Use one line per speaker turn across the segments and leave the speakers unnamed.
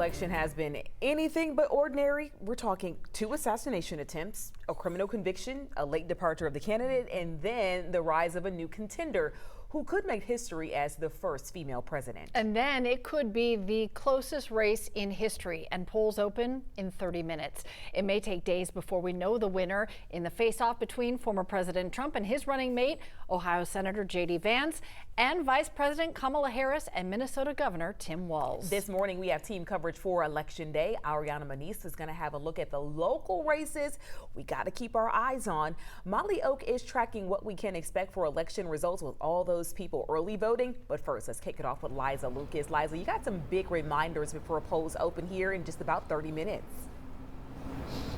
Election has been anything but ordinary. We're talking 2 assassination attempts, a criminal conviction, a late departure of the candidate, and then the rise of a new contender who could make history as the first female president.
And then it could be the closest race in history, and polls open in 30 minutes. It may take days before we know the winner in the face-off between former President Trump and his running mate, Ohio Senator J.D. Vance, and Vice President Kamala Harris and Minnesota Governor Tim Walz.
This morning we have team coverage for Election Day. Ariana Manise is going to have a look at the local races we got to keep our eyes on. Molly Oak is tracking what we can expect for election results with all those people early voting. But first, let's kick it off with Liza Lucas. Liza, you got some big reminders before polls open here in just about 30 minutes.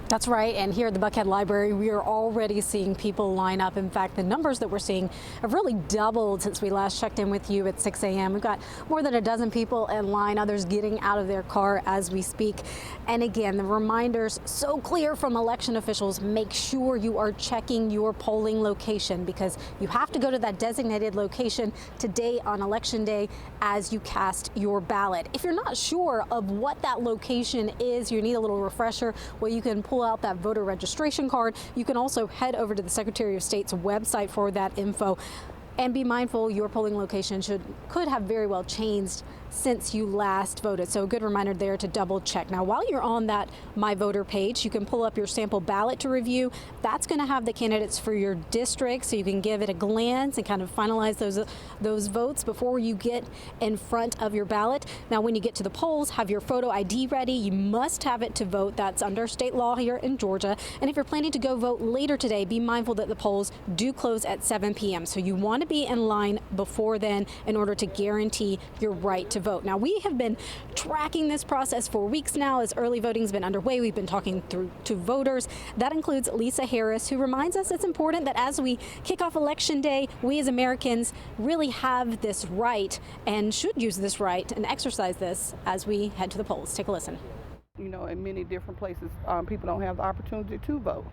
That's right. And here at the Buckhead Library, we are already seeing people line up. In fact, the numbers that we're seeing have really doubled since we last checked in with you at 6 a.m. We've got more than a dozen people in line, others getting out of their car as we speak. And again, the reminders so clear from election officials: make sure you are checking your polling location, because you have to go to that designated location today on Election Day as you cast your ballot. If you're not sure of what that location is, you need a little refresher, well, you can pull out that voter registration card. You can also head over to the Secretary of State's website for that info. And be mindful, your polling location could have very well changed since you last voted. So a good reminder there to double check. Now, while you're on that My Voter page, you can pull up your sample ballot to review. That's going to have the candidates for your district, so you can give it a glance and kind of finalize those votes before you get in front of your ballot. Now, when you get to the polls, have your photo ID ready. You must have it to vote. That's under state law here in Georgia. And if you're planning to go vote later today, be mindful that the polls do close at 7 p.m. So you want to be in line before then in order to guarantee your right to vote. Now, we have been tracking this process for weeks now as early voting has been underway. We've been talking to voters. That includes Lisa Harris, who reminds us it's important that as we kick off Election Day, we as Americans really have this right and should use this right and exercise this as we head to the polls. Take a listen.
You know, in many different places, people don't have the opportunity to vote.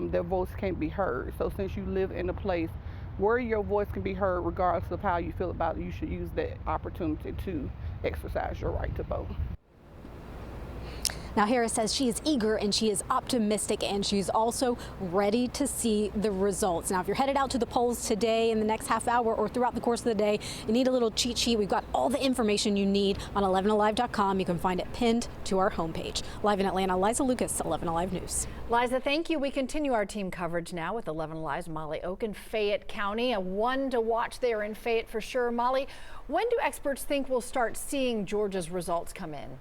Their voice can't be heard. So since you live in a place where your voice can be heard regardless of how you feel about it, you should use that opportunity to exercise your right to vote.
Now, Harris says she is eager and she is optimistic, and she's also ready to see the results. Now, if you're headed out to the polls today in the next half hour or throughout the course of the day, you need a little cheat sheet. We've got all the information you need on 11alive.com. You can find it pinned to our homepage. Live in Atlanta, Liza Lucas, 11 Alive News.
Liza, thank you. We continue our team coverage now with 11 Alive's Molly Oak in Fayette County. A one to watch there in Fayette for sure. Molly, when do experts think we'll start seeing Georgia's results come in?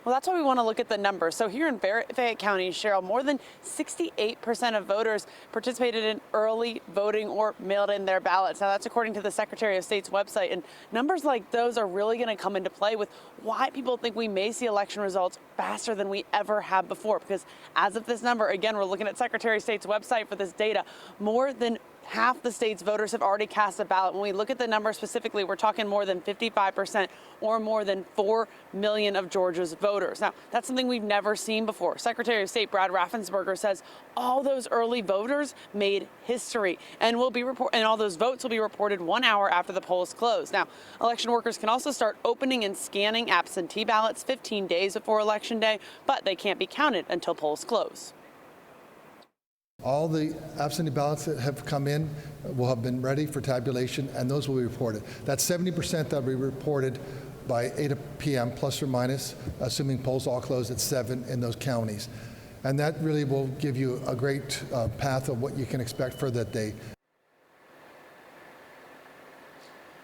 Well, that's why we want to look at the numbers. So here in Fayette County, Cheryl, more than 68% of voters participated in early voting or mailed in their ballots. Now, that's according to the Secretary of State's website. And numbers like those are really going to come into play with why people think we may see election results faster than we ever have before. Because as of this number, again, we're looking at Secretary of State's website for this data, more than half the state's voters have already cast a ballot. When we look at the numbers specifically, we're talking more than 55% or more than 4 million of Georgia's voters. Now, that's something we've never seen before. Secretary of State Brad Raffensperger says all those early voters made history and all those votes will be reported 1 hour after the polls close. Now, election workers can also start opening and scanning absentee ballots 15 days before Election Day, but they can't be counted until polls close.
All the absentee ballots that have come in will have been ready for tabulation, and those will be reported. That's 70% that will be reported by 8 p.m. plus or minus, assuming polls all close at 7 in those counties. And that really will give you a great path of what you can expect for that day.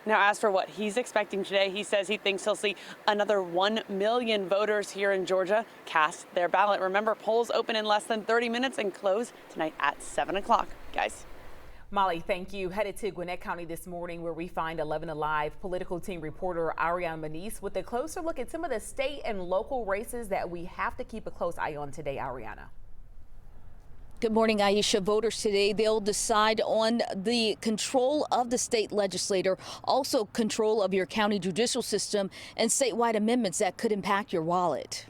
Now, as for what he's expecting today, he says he thinks he'll see another 1 million voters here in Georgia cast their ballot. Remember, polls open in less than 30 minutes and close tonight at 7 o'clock. Guys.
Molly, thank you. Headed to Gwinnett County this morning, where we find 11 Alive political team reporter Ariana Manise with a closer look at some of the state and local races that we have to keep a close eye on today. Ariana.
Good morning, Aisha. Voters today, they'll decide on the control of the state legislature, also control of your county judicial system, and statewide amendments that could impact your wallet.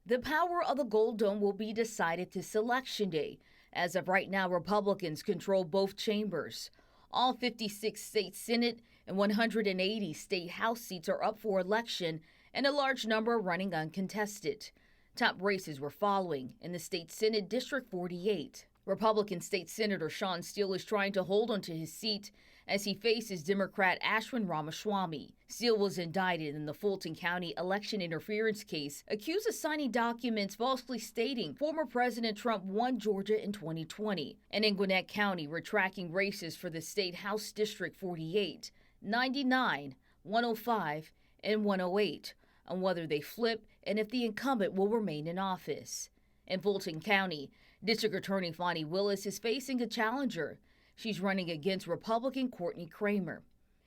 The power of the Gold Dome will be decided this Election Day. As of right now, Republicans control both chambers. All 56 state Senate and 180 state house seats are up for election, and a large number are running uncontested. Top races we're following in the state Senate District 48. Republican State Senator Sean Steele is trying to hold onto his seat as he faces Democrat Ashwin Ramaswamy. Steele was indicted in the Fulton County election interference case, accused of signing documents falsely stating former President Trump won Georgia in 2020. And in Gwinnett County, we're tracking races for the State House District 48, 99, 105, and 108 on whether they flip and if the incumbent will remain in office. In Fulton County, District Attorney Fonnie Willis is facing a challenger. She's running against Republican Courtney Kramer.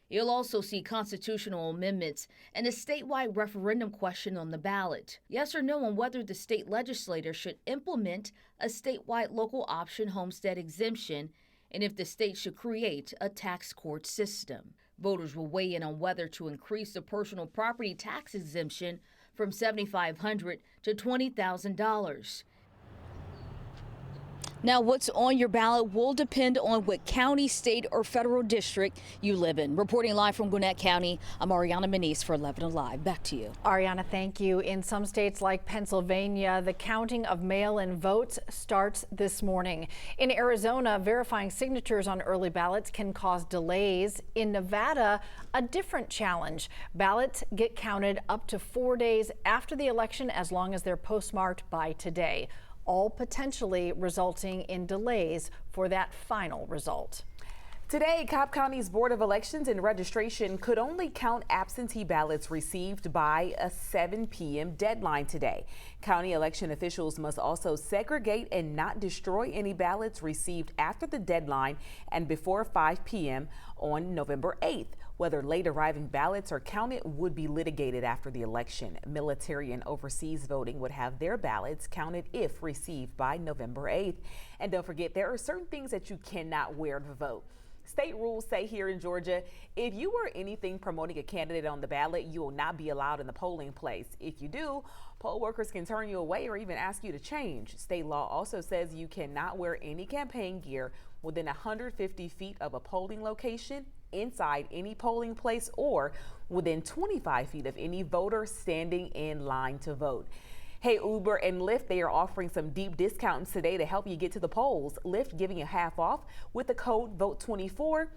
You'll also see constitutional amendments and a statewide referendum question on the ballot. Yes or no on whether the state legislature should implement a statewide local option homestead exemption and if the state should create a tax court system. Voters will weigh in on whether to increase the personal property tax exemption from $7,500 to $20,000.
Now, what's on your ballot will depend on what county, state, or federal district you live in. Reporting live from Gwinnett County, I'm Ariana Manise for 11 Alive. Back to you.
Ariana, thank you. In some states like Pennsylvania, the counting of mail-in votes starts this morning. In Arizona, verifying signatures on early ballots can cause delays. In Nevada, a different challenge. Ballots get counted up to 4 days after the election as long as they're postmarked by today, all potentially resulting in delays for that final result.
Today, Cobb County's Board of Elections and Registration could only count absentee ballots received by a 7 p.m. deadline today. County election officials must also segregate and not destroy any ballots received after the deadline and before 5 p.m. on November 8th. Whether late arriving ballots are counted would be litigated after the election. Military and overseas voting would have their ballots counted if received by November 8th. And don't forget, there are certain things that you cannot wear to vote. State rules say here in Georgia, if you wear anything promoting a candidate on the ballot, you will not be allowed in the polling place. If you do, poll workers can turn you away or even ask you to change. State law also says you cannot wear any campaign gear within 150 feet of a polling location, inside any polling place, or within 25 feet of any voter standing in line to vote. Hey, Uber and Lyft, they are offering some deep discounts today to help you get to the polls. Lyft giving you half off with the code VOTE24.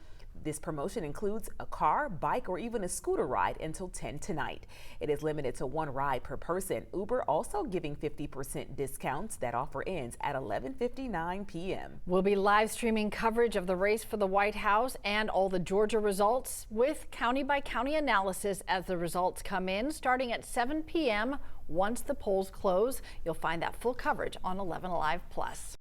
This promotion includes a car, bike, or even a scooter ride until 10 tonight. It is limited to 1 ride per person. Uber also giving 50% discounts. That offer ends at 11:59 p.m.
We'll be live streaming coverage of the race for the White House and all the Georgia results with county by county analysis as the results come in, starting at 7 p.m. Once the polls close. You'll find that full coverage on 11 Alive Plus.